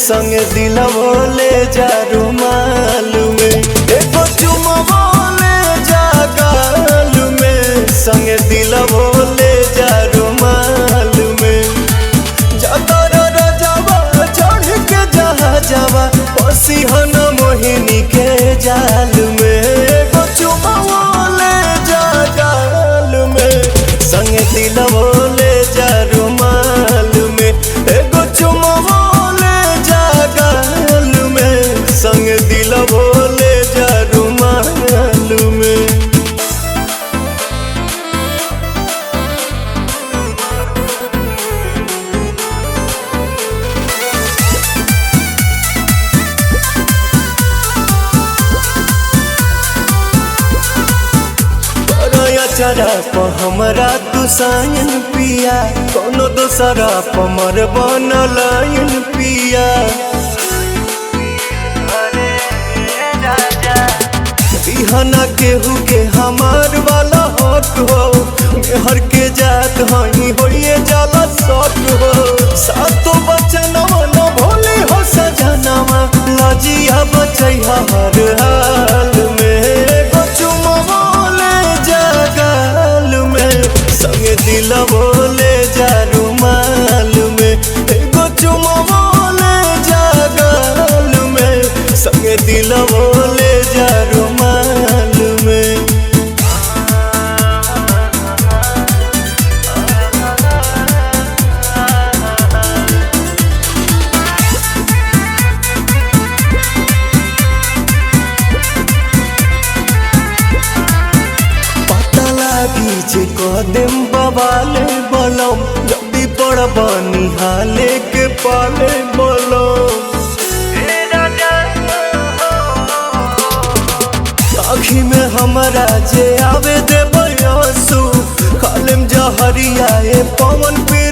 संगे दिलवो ले जा रुमाल में, एगो चुमवो ले जा गाल में, संगे दिलवो ले जा रुमाल में। जतर रजवा चढ़ के जहाजवा पसी हन मोहिनी के जाल में, एगो चुमवो ले जा गाल में, संगे दिलवो ले जा रुमाल में, एगो चुमवो ले जा गाल में, संगे दिलवो ले जा रुमाल में। चरा प हमरा तू सायन पिया, कोनो दोसरा प मर बनलायन पिया। बिहना केहू के हमार वाला हक हो, मेहर के जात हई होइए जाला शक हो। सातो बचनवा न भोले हो सजनवा, लजिया बचैहा हर हाल में, एगो चुमवो ले जा गाल में, संगे दिलवो ले जा रुमाल में, एगो चुमवो ले जा गाल में, संगे दिलवो ले जा रुमाल में। जे कदम बवाले बलम, जल्दी बड़ बनी हाले के पाले बलम। आँखी में हमरा जे आवे दे बयासु, खालिम जहरिया ए पवन पे